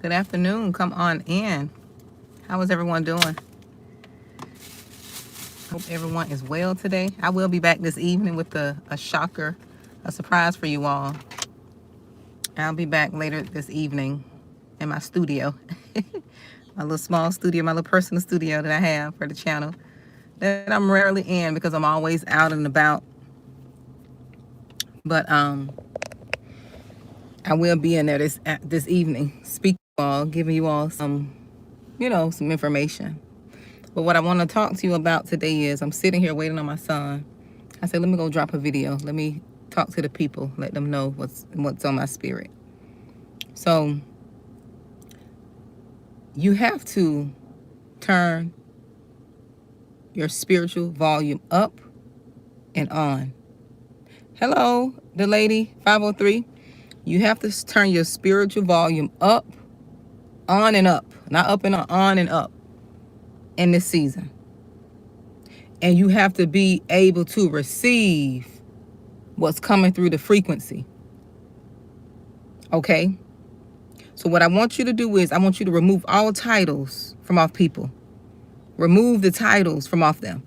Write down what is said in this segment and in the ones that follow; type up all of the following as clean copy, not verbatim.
Good afternoon. Come on in. How is everyone doing? Hope everyone is well today. I will be back this evening with a shocker, a surprise for you all. I'll be back later this evening in my studio. My little small studio, my little personal studio that I have for the channel that I'm rarely in because I'm always out and about. But I will be in there this evening, speaking to you all, giving you all some information. But what I want to talk to you about today is I'm sitting here waiting on my son. I said, let me go drop a video. Let me talk to the people, let them know what's on my spirit. So you have to turn your spiritual volume up and on. Hello, the lady 503. You have to turn your spiritual volume up, on and up. Not up and on and up in this season. And you have to be able to receive what's coming through the frequency. Okay? So what I want you to do is I want you to remove all titles from off people. Remove the titles from off them.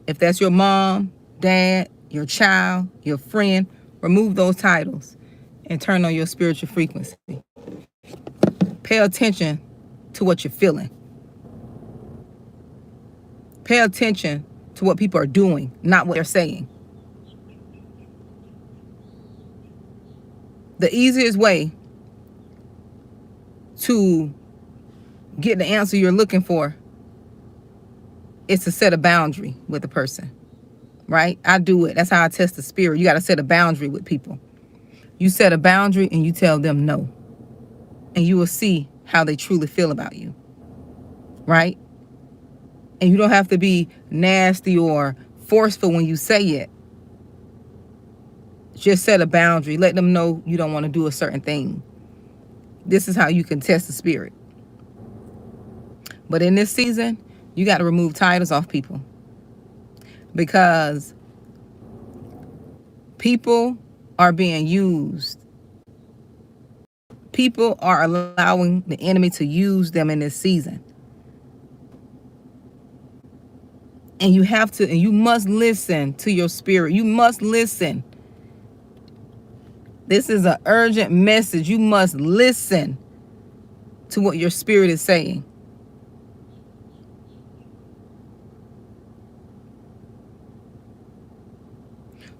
If that's your mom, dad, your child, your friend, remove those titles and turn on your spiritual frequency. Pay attention to what you're feeling. Pay attention to what people are doing, not what they're saying. The easiest way to get the answer you're looking for is to set a boundary with a person, right? I do it. That's how I test the spirit. You got to set a boundary with people. You set a boundary and you tell them no. And you will see how they truly feel about you, right? And you don't have to be nasty or forceful when you say it. Just set a boundary. Let them know you don't want to do a certain thing. This is how you can test the spirit. But in this season, you got to remove titles off people. Because people are being used. People are allowing the enemy to use them in this season. And you have to, and you must listen to your spirit. You must listen. This is an urgent message. You must listen to what your spirit is saying.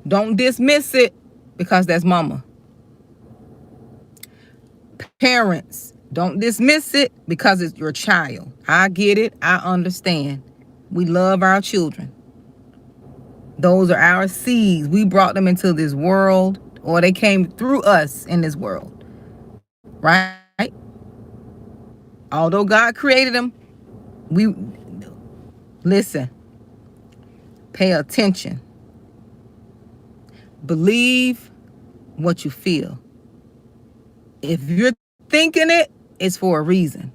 Don't dismiss it because that's mama. Parents, don't dismiss it because it's your child. I get it. I understand. We love our children. Those are our seeds. We brought them into this world, or they came through us in this world. Right? Although God created them, listen. Pay attention. Believe what you feel. If you're thinking it, it's for a reason.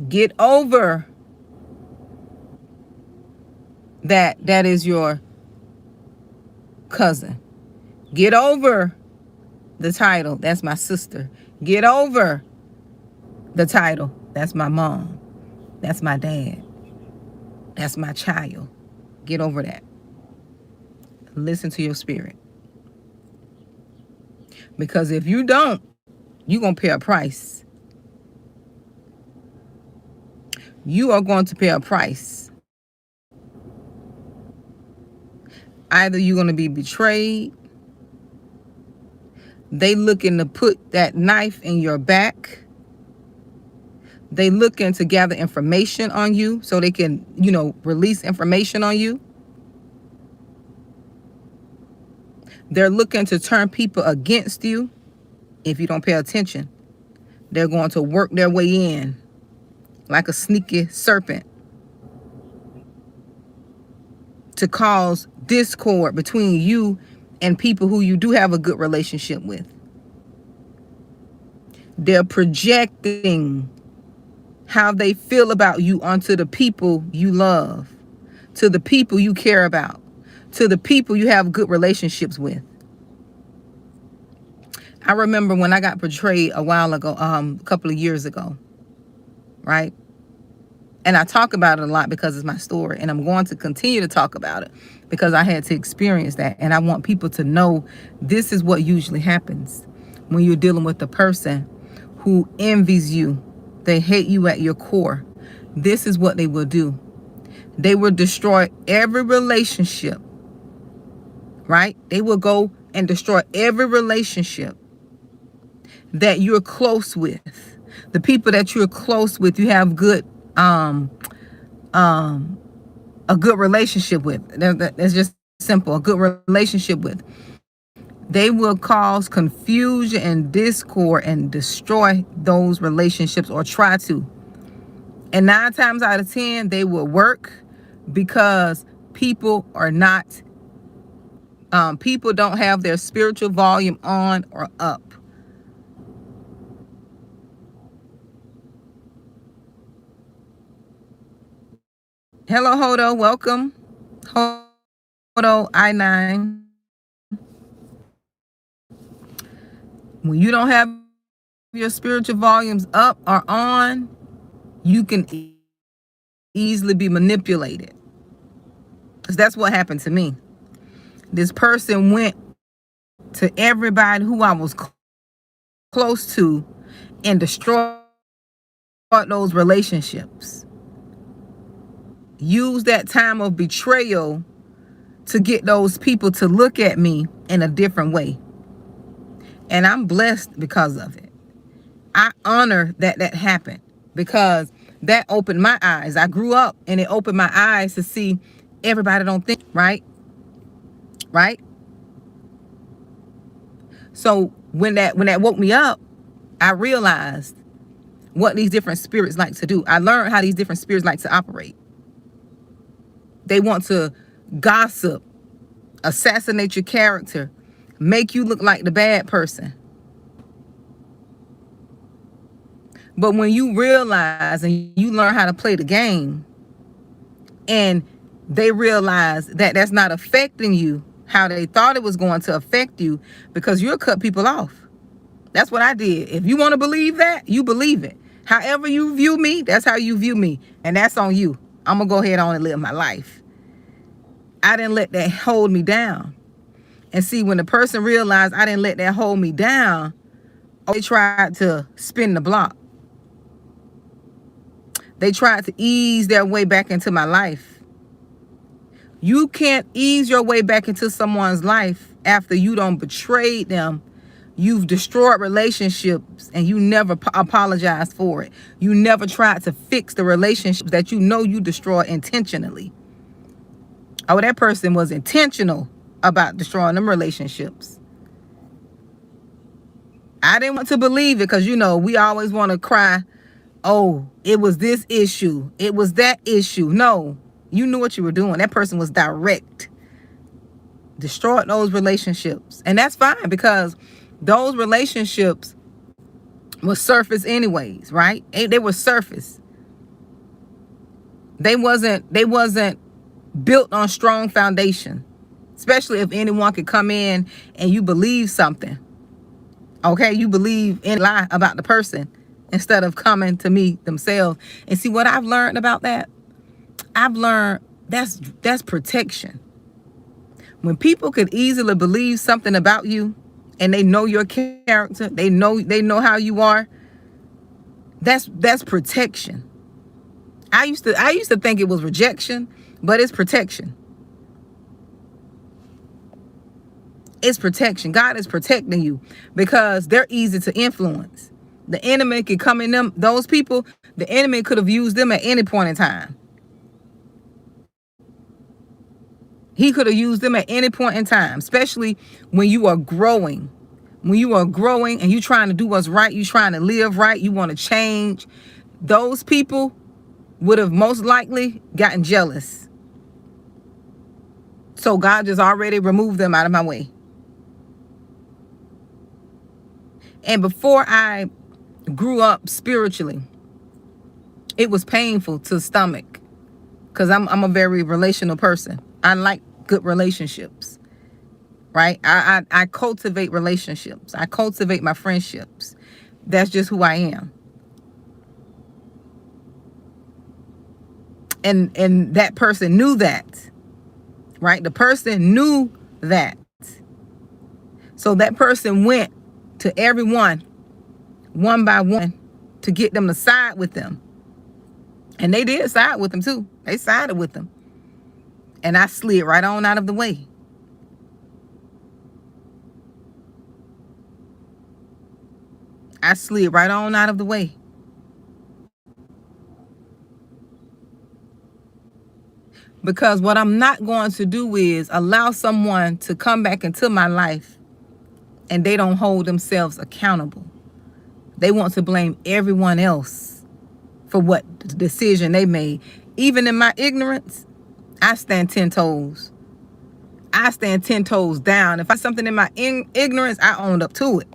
Get over that is your cousin. Get over the title, that's my sister. Get over the title, that's my mom. That's my dad. That's my child. Get over that. Listen to your spirit. Because if you don't, you're going to pay a price. You are going to pay a price. Either you're going to be betrayed. They looking to put that knife in your back. They looking to gather information on you so they can, release information on you. They're looking to turn people against you if you don't pay attention. They're going to work their way in like a sneaky serpent to cause discord between you and people who you do have a good relationship with. They're projecting how they feel about you onto the people you love, to the people you care about, to the people you have good relationships with. I remember when I got betrayed a while ago, a couple of years ago, right? And I talk about it a lot because it's my story, and I'm going to continue to talk about it because I had to experience that. And I want people to know this is what usually happens when you're dealing with a person who envies you. They hate you at your core. This is what they will do. They will destroy every relationship, right? They will go and destroy every relationship that you're close with. The people that you're close with, you have good a good relationship with. That's just simple. A good relationship with. They will cause confusion and discord and destroy those relationships, or try to. And 9 times out of 10, they will work because people are not, people don't have their spiritual volume on or up. Hello, Hodo. Welcome. Hodo I9. When you don't have your spiritual volumes up or on, you can easily be manipulated. Because that's what happened to me. This person went to everybody who I was close to and destroyed those relationships. Use that time of betrayal to get those people to look at me in a different way. And I'm blessed because of it. I honor that happened because that opened my eyes. I grew up and it opened my eyes to see everybody don't think, right? Right? So when that woke me up, I realized what these different spirits like to do. I learned how these different spirits like to operate. They want to gossip, assassinate your character, make you look like the bad person. But when you realize and you learn how to play the game, and they realize that that's not affecting you how they thought it was going to affect you, because you'll cut people off. That's what I did. If you want to believe that, you believe it. However you view me, that's how you view me. And that's on you. I'm going to go ahead on and live my life. I didn't let that hold me down. And see, when the person realized I didn't let that hold me down, they tried to spin the block. They tried to ease their way back into my life. You can't ease your way back into someone's life after you don't betray them. You've destroyed relationships and you never apologized for it. You never tried to fix the relationships that you know you destroyed intentionally. Oh, that person was intentional about destroying them relationships. I didn't want to believe it because, you know, we always want to cry, oh, it was this issue, it was that issue. No, you knew what you were doing. That person was direct. Destroyed those relationships. And that's fine because those relationships were surface anyways, right? They were surface. They wasn't built on strong foundation, especially if anyone could come in and you believe something. Okay, you believe in a lie about the person instead of coming to me themselves. And see what I've learned about that? I've learned that's protection. When people could easily believe something about you and they know your character, they know how you are, that's protection. I used to think it was rejection, but it's protection. It's protection. God is protecting you because they're easy to influence. The enemy could come in them, those people, the enemy could have used them at any point in time. He could have used them at any point in time, especially when you are growing. When you are growing and you're trying to do what's right, you're trying to live right, you want to change, those people would have most likely gotten jealous. So God just already removed them out of my way. And before I grew up spiritually, it was painful to stomach because I'm a very relational person. I like good relationships. right? I cultivate relationships. I cultivate my friendships. That's just who I am. And that person knew that, right? The person knew that. So that person went to everyone, one by one, to get them to side with them. And they did side with them too. They sided with them. And I slid right on out of the way. I slid right on out of the way. Because what I'm not going to do is allow someone to come back into my life and they don't hold themselves accountable. They want to blame everyone else for what decision they made. Even in my ignorance, I stand 10 toes. I stand 10 toes down. If I something in my ignorance, I owned up to it.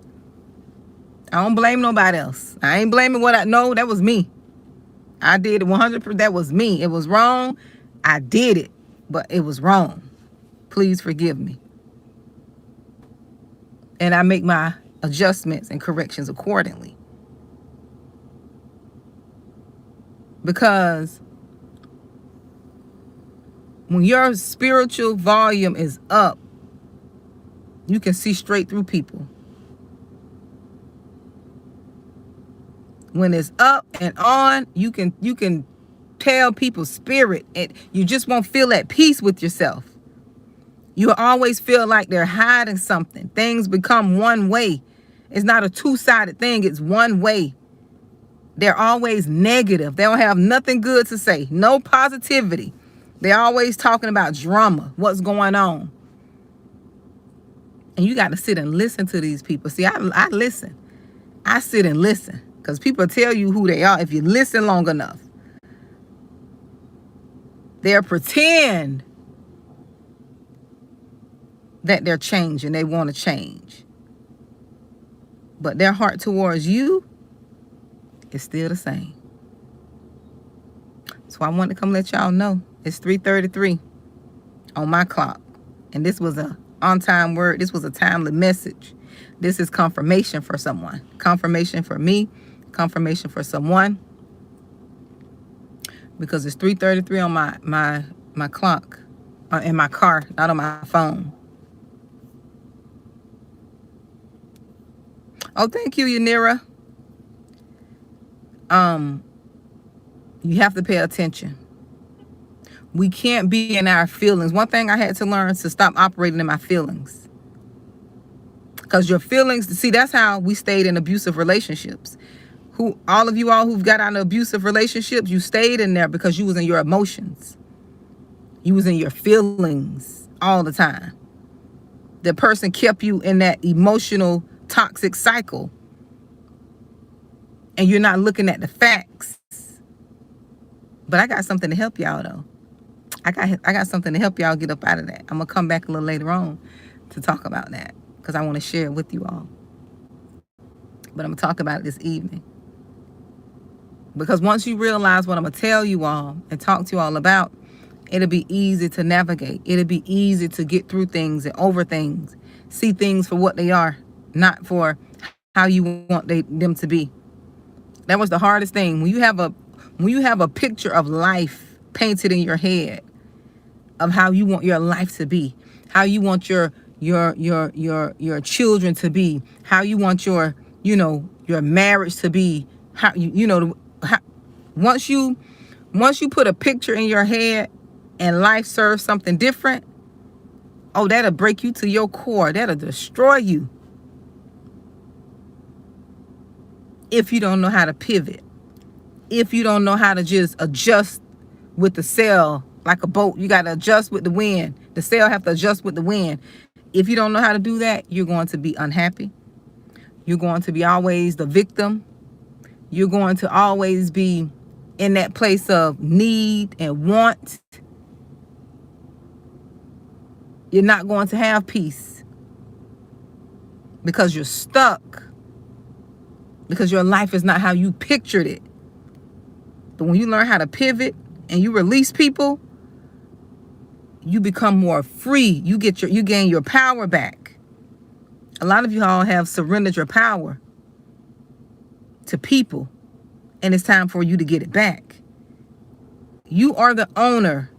I don't blame nobody else. I ain't blaming what I know. That was me. I did it 100%. That was me. It was wrong. I did it, but it was wrong. Please forgive me. And I make my adjustments and corrections accordingly. Because when your spiritual volume is up, you can see straight through people. When it's up and on, you can tell people's spirit, and you just won't feel at peace with yourself. You always feel like they're hiding something. Things become one way. It's not a two-sided thing. It's one way. They're always negative. They don't have nothing good to say. No positivity. They're always talking about drama, what's going on. And you got to sit and listen to these people. See, I listen. I sit and listen because people tell you who they are if you listen long enough. They'll pretend that they're changing. They want to change. But their heart towards you is still the same. So I want to come let y'all know. It's 3:33 on my clock. And this was a on-time word. This was a timely message. This is confirmation for someone. Confirmation for me. Confirmation for someone. Because it's 3:33 on my clock. In my car, not on my phone. Oh, thank you, Yanira. You have to pay attention. We can't be in our feelings. One thing I had to learn is to stop operating in my feelings. Because your feelings, see, that's how we stayed in abusive relationships. All of you all who've got out of abusive relationships, you stayed in there because you was in your emotions. You was in your feelings all the time. The person kept you in that emotional toxic cycle. And you're not looking at the facts. But I got something to help y'all though. I got something to help y'all get up out of that. I'm going to come back a little later on to talk about that because I want to share it with you all. But I'm going to talk about it this evening. Because once you realize what I'm going to tell you all and talk to you all about, it'll be easy to navigate. It'll be easy to get through things and over things. See things for what they are, not for how you want them to be. That was the hardest thing. When you have a picture of life painted in your head of how you want your life to be, how you want your children to be, how you want your marriage to be, how once you put a picture in your head and life serves something different, oh, that'll break you to your core. That'll destroy you. If you don't know how to pivot, if you don't know how to just adjust with the sail like a boat, you got to adjust with the wind. The sail have to adjust with the wind. If you don't know how to do that, you're going to be unhappy. You're going to be always the victim. You're going to always be in that place of need and want. You're not going to have peace because you're stuck. Because your life is not how you pictured it. But when you learn how to pivot and you release people, you become more free. You gain your power back. A lot of you all have surrendered your power to people, and it's time for you to get it back. You are the owner,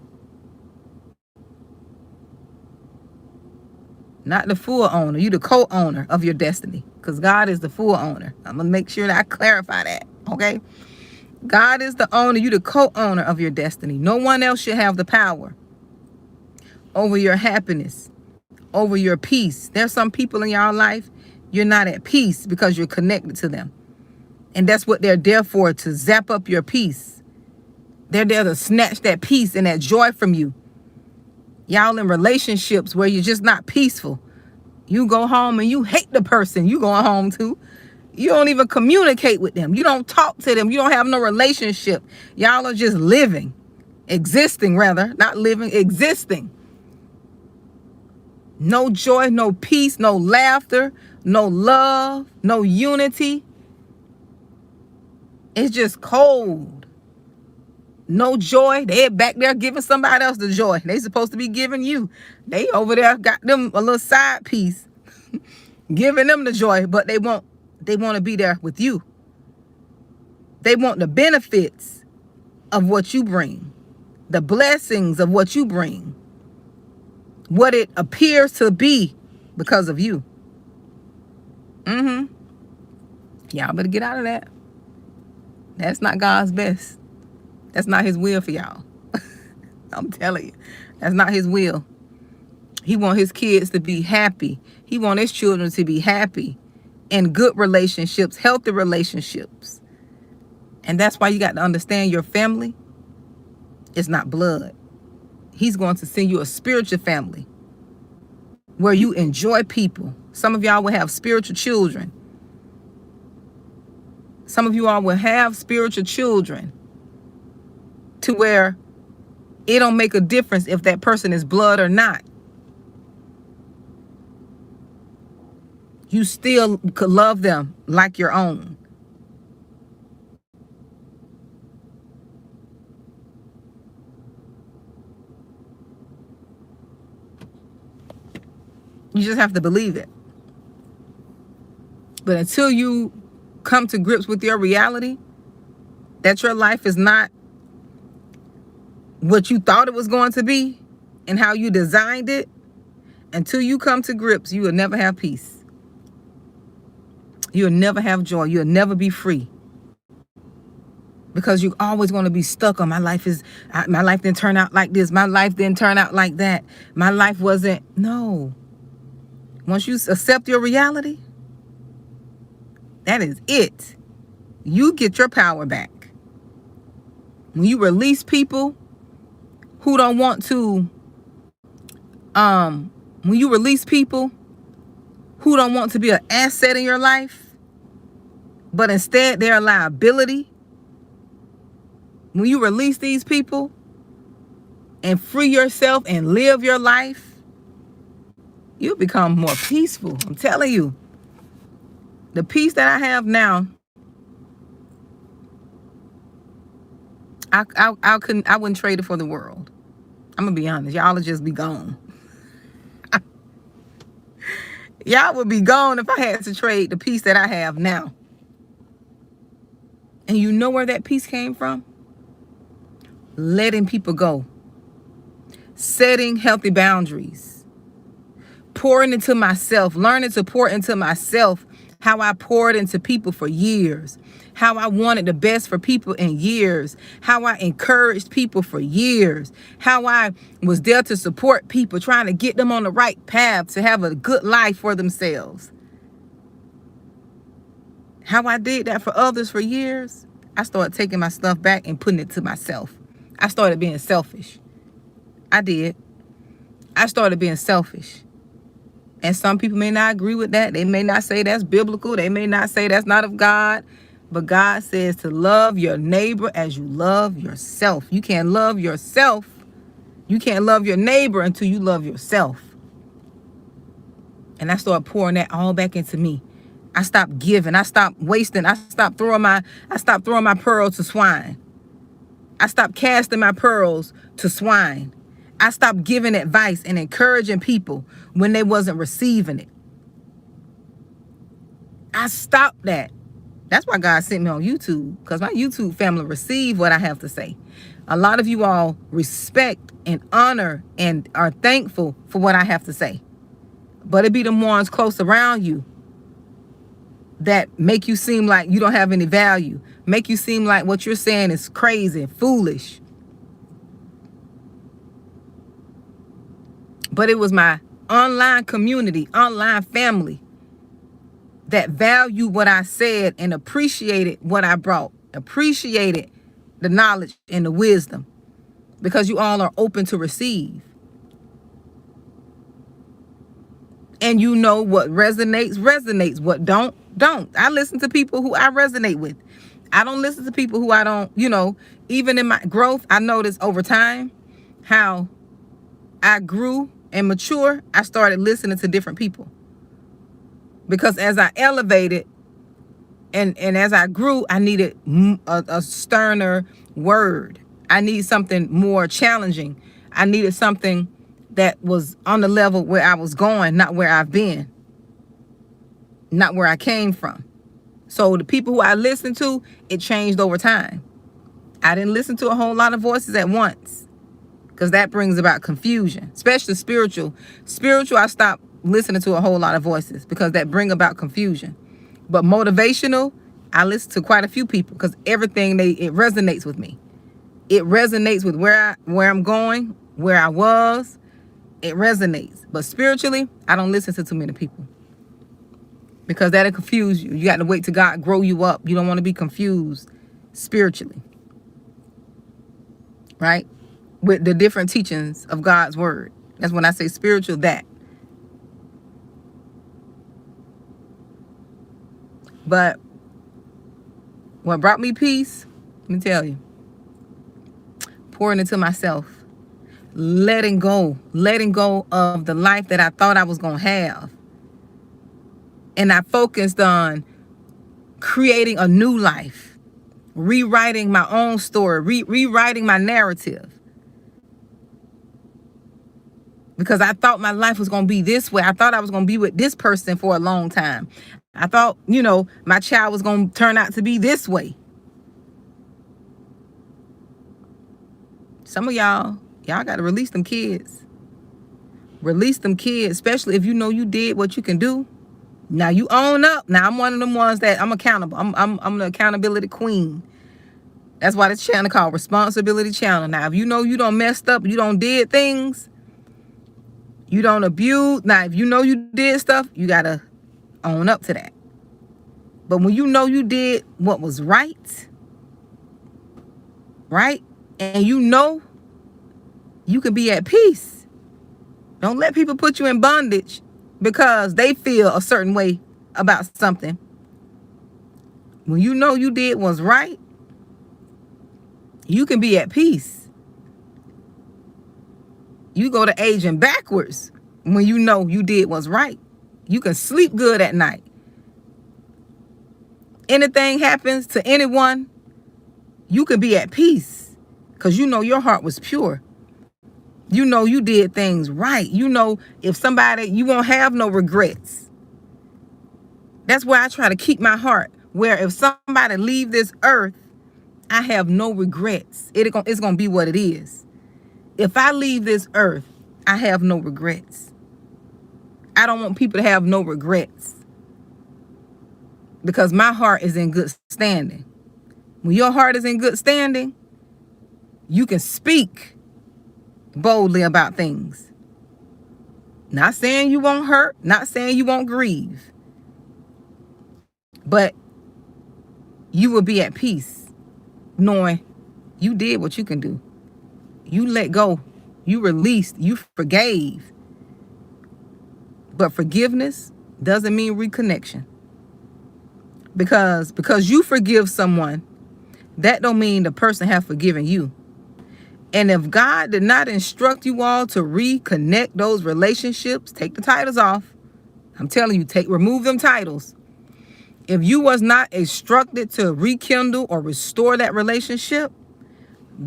not the full owner. You the co-owner of your destiny, because God is the full owner. I'm gonna make sure that I clarify that, okay? God is the owner. You the co-owner of your destiny. No one else should have the power over your happiness, over your peace. There's some people in your life, you're not at peace because you're connected to them. And that's what they're there for, to zap up your peace. They're there to snatch that peace and that joy from you. Y'all in relationships where you're just not peaceful. You go home and you hate the person you going home to. You don't even communicate with them. You don't talk to them. You don't have no relationship. Y'all are just living, existing rather, not living, existing. No joy, no peace, no laughter, no love, no unity. It's just cold. No joy. They're back there giving somebody else the joy they supposed to be giving you. They over there got them a little side piece, giving them the joy, but they want to be there with you. They want the benefits of what you bring, the blessings of what you bring, what it appears to be because of you. Y'all better get out of that. That's not God's best. That's not his will for y'all. I'm telling you, that's not his will. He wants his kids to be happy. He wants his children to be happy, in good relationships, healthy relationships. And that's why you got to understand your family is not blood. He's going to send you a spiritual family where you enjoy people. Some of y'all will have spiritual children. Some of you all will have spiritual children to where it don't make a difference if that person is blood or not. You still could love them like your own. You just have to believe it. But until you come to grips with your reality, that your life is not what you thought it was going to be and how you designed it, until you come to grips, you will never have peace. You'll never have joy. You'll never be free. Because you're always going to be stuck on my life didn't turn out like this. My life didn't turn out like that. My life wasn't. No. Once you accept your reality, that is it. You get your power back. When you release people who don't want to, when you release people who don't want to be an asset in your life, but instead they're a liability. When you release these people and free yourself and live your life, you become more peaceful. I'm telling you. The peace that I have now, I wouldn't trade it for the world. I'm gonna be honest. Y'all would just be gone. Y'all would be gone if I had to trade the peace that I have now. And you know where that peace came from? Letting people go. Setting healthy boundaries. Pouring into myself. Learning to pour into myself. How I poured into people for years. How I wanted the best for people in years. How I encouraged people for years. How I was there to support people, trying to get them on the right path to have a good life for themselves. How I did that for others for years. I started taking my stuff back and putting it to myself. I started being selfish. I did. I started being selfish. And some people may not agree with that. They may not say that's biblical. They may not say that's not of God. But God says to love your neighbor as you love yourself. You can't love yourself. You can't love your neighbor until you love yourself. And I started pouring that all back into me. I stopped giving. I stopped wasting. I stopped throwing my pearls to swine. I stopped casting my pearls to swine. I stopped giving advice and encouraging people when they wasn't receiving it. I stopped that. That's why God sent me on YouTube, because my YouTube family receive what I have to say. A lot of you all respect and honor and are thankful for what I have to say. But it be the ones close around you that make you seem like you don't have any value, make you seem like what you're saying is crazy, foolish. But it was my online community, online family that valued what I said and appreciated what I brought, appreciated the knowledge and the wisdom, because you all are open to receive. And you know what resonates, what don't. I listen to people who I resonate with. I don't listen to people who I don't, even in my growth, I noticed over time how I grew and mature. I started listening to different people. Because as I elevated and as I grew, I needed a sterner word. I needed something more challenging. I needed something that was on the level where I was going, not where I've been, not where I came from. So the people who I listened to, it changed over time. I didn't listen to a whole lot of voices at once, because that brings about confusion, especially spiritual. Spiritual, I stopped listening to a whole lot of voices because that bring about confusion. But motivational, I listen to quite a few people because everything it resonates with me. It resonates with where I'm going, where I was. It resonates. But spiritually, I don't listen to too many people, because that'll confuse you. You got to wait till God grow you up. You don't want to be confused spiritually, right? With the different teachings of God's word. That's when I say spiritual, that. But what brought me peace, let me tell you, pouring into myself, letting go of the life that I thought I was going to have. And I focused on creating a new life, rewriting my own story, rewriting my narrative. Because I thought my life was going to be this way. I thought I was going to be with this person for a long time. I thought, my child was going to turn out to be this way. Some of y'all got to release them kids. Release them kids, especially if you know you did what you can do. Now you own up. Now I'm one of them ones that I'm accountable. I'm the accountability queen. That's why this channel called Responsibility Channel. Now, if you know you done messed up, you done did things, you don't abuse. Now, if you know you did stuff, you got to own up to that. But when you know you did what was right, and you know you can be at peace. Don't let people put you in bondage because they feel a certain way about something. When you know you did what's right, you can be at peace. You go to aging backwards when you know you did what's right. You can sleep good at night. Anything happens to anyone, you can be at peace because you know your heart was pure. You know you did things right. You know if somebody, you won't have no regrets. That's why I try to keep my heart where if somebody leave this earth, I have no regrets. It's going to be what it is. If I leave this earth, I have no regrets. I don't want people to have no regrets because my heart is in good standing. When your heart is in good standing, you can speak boldly about things. Not saying you won't hurt, not saying you won't grieve, but you will be at peace knowing you did what you can do. You let go, you released, you forgave. But forgiveness doesn't mean reconnection. Because you forgive someone, that don't mean the person have forgiven you. And if God did not instruct you all to reconnect those relationships, take the titles off. I'm telling you, remove them titles. If you was not instructed to rekindle or restore that relationship,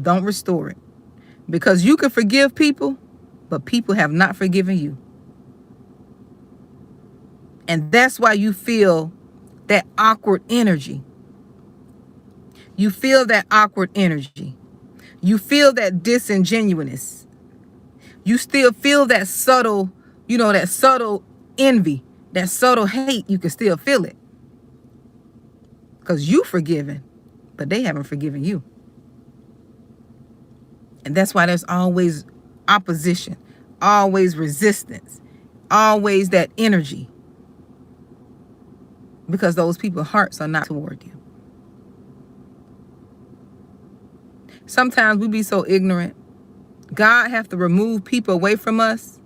don't restore it. Because you can forgive people but people have not forgiven you. And that's why you feel that awkward energy. You feel that awkward energy. You feel that disingenuousness. You still feel that subtle, that subtle envy, that subtle hate. You can still feel it. Because you forgiven, but they haven't forgiven you. And that's why there's always opposition, always resistance, always that energy. Because those people's hearts are not toward you. Sometimes we be so ignorant. God have to remove people away from us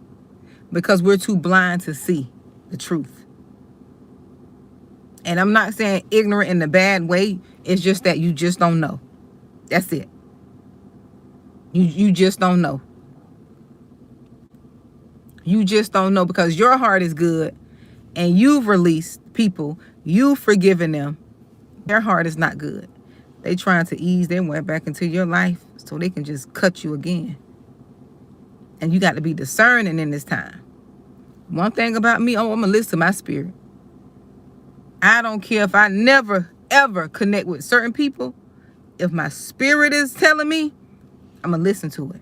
because we're too blind to see the truth. And I'm not saying ignorant in a bad way. It's just that you just don't know. That's it. You just don't know. You just don't know because your heart is good and you've released people. You've forgiven them. Their heart is not good. They trying to ease their way back into your life so they can just cut you again. And you got to be discerning in this time. One thing about me, I'm going to listen to my spirit. I don't care if I never, ever connect with certain people. If my spirit is telling me, I'm going to listen to it.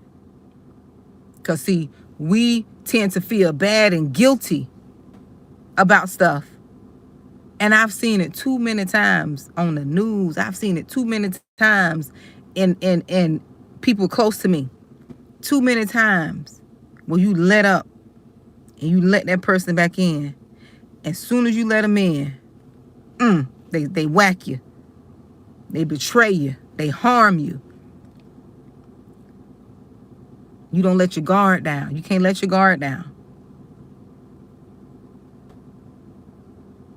Because, see, we tend to feel bad and guilty about stuff. And I've seen it too many times on the news. I've seen it too many times in people close to me. Too many times where you let up and you let that person back in. As soon as you let them in, they whack you. They betray you. They harm you. You don't let your guard down. You can't let your guard down.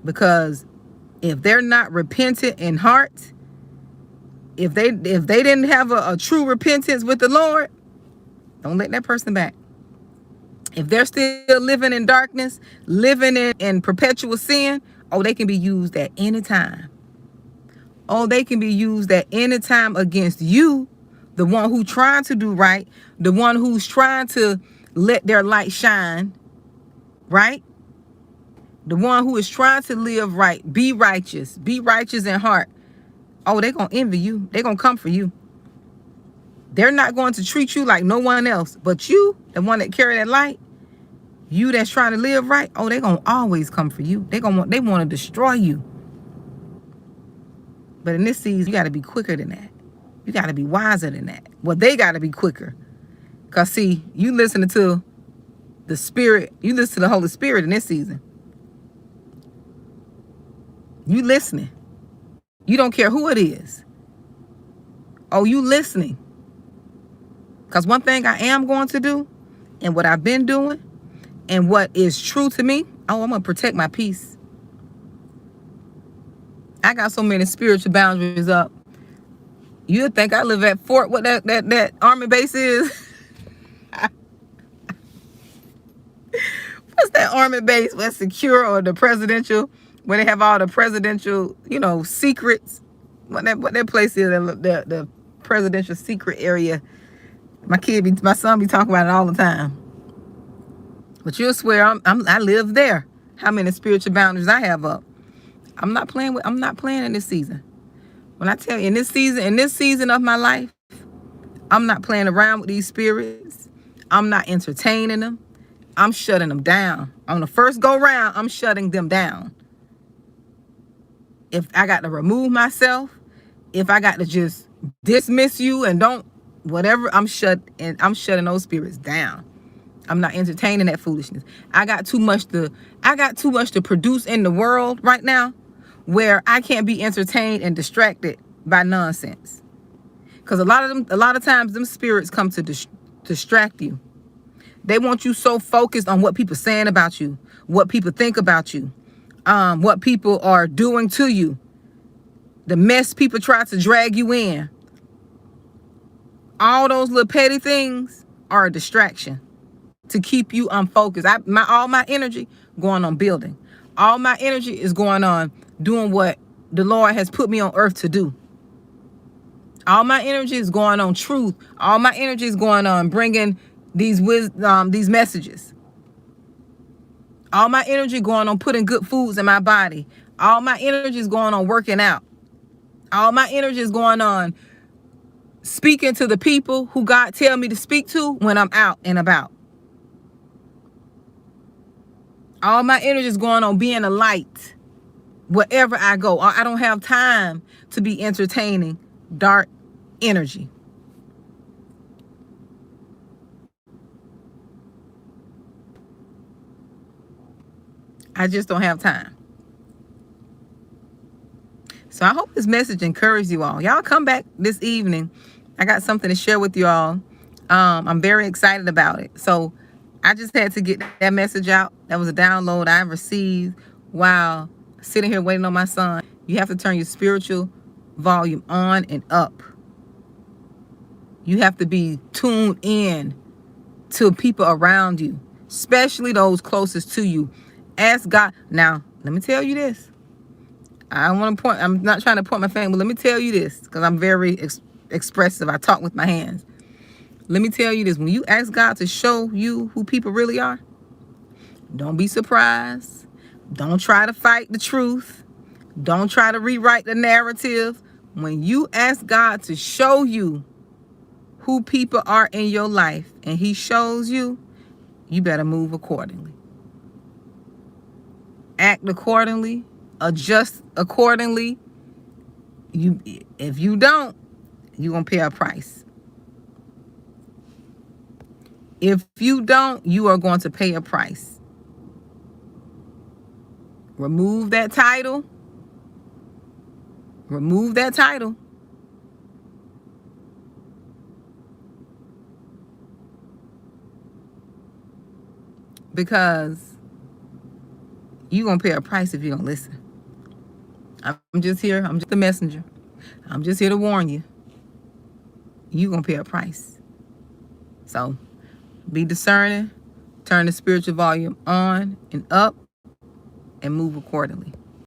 Because if they're not repentant in heart, if they didn't have a true repentance with the Lord, don't let that person back. If they're still living in darkness, living in perpetual sin, they can be used at any time. They can be used at any time against you, the one who trying to do right, the one who's trying to let their light shine, right? The one who is trying to live right, be righteous in heart. They're going to envy you. They're going to come for you. They're not going to treat you like no one else. But you, the one that carry that light, you that's trying to live right, they're going to always come for you. They want to destroy you. But in this season, you got to be quicker than that. You got to be wiser than that. Well, they got to be quicker. Because, see, you listening to the Spirit. You listen to the Holy Spirit in this season. You listening. You don't care who it is. You listening. Because one thing I am going to do, and what I've been doing, and what is true to me, I'm going to protect my peace. I got so many spiritual boundaries up. You'd think I live at Fort, what that Army base is. What's that Army base? What's secure, or the presidential, where they have all the presidential, secrets. What that place is, the presidential secret area. My son be talking about it all the time. But you'll swear I live there. How many spiritual boundaries I have up? I'm not playing in this season. When I tell you, in this season of my life, I'm not playing around with these spirits. I'm not entertaining them. I'm shutting them down. On the first go round, I'm shutting them down. If I got to remove myself, if I got to just dismiss you and don't, whatever, I'm shutting those spirits down. I'm not entertaining that foolishness. I got too much to produce in the world right now, where I can't be entertained and distracted by nonsense. Because a lot of times them spirits come to distract you. They want you so focused on what people saying about you, what people think about you, what people are doing to you, the mess people try to drag you in. All those little petty things are a distraction to keep you unfocused. All my energy going on building. All my energy is going on doing what the Lord has put me on earth to do. All my energy is going on truth. All my energy is going on bringing these messages. All my energy going on putting good foods in my body. All my energy is going on working out. All my energy is going on speaking to the people who God tell me to speak to when I'm out and about. All my energy is going on being a light wherever I go. I don't have time to be entertaining dark energy. I just don't have time. So I hope this message encourages you all. Y'all come back this evening. I got something to share with you all. I'm very excited about it. So I just had to get that message out. That was a download I received while sitting here waiting on my son. You have to turn your spiritual volume on and up. You have to be tuned in to people around you, especially those closest to you. Ask God. Now, let me tell you this. I don't want to point. I'm not trying to point my finger, but let me tell you this, because I'm very expressive. I talk with my hands. Let me tell you this. When you ask God to show you who people really are, don't be surprised. Don't try to fight the truth. Don't try to rewrite the narrative. When you ask God to show you who people are in your life and he shows you, you better move accordingly. Act accordingly. Adjust accordingly. If you don't, you're going to pay a price. If you don't, you are going to pay a price. Remove that title. Remove that title. Because you're going to pay a price if you don't listen. I'm just here. I'm just the messenger. I'm just here to warn you. You're going to pay a price. So be discerning. Turn the spiritual volume on and up and move accordingly.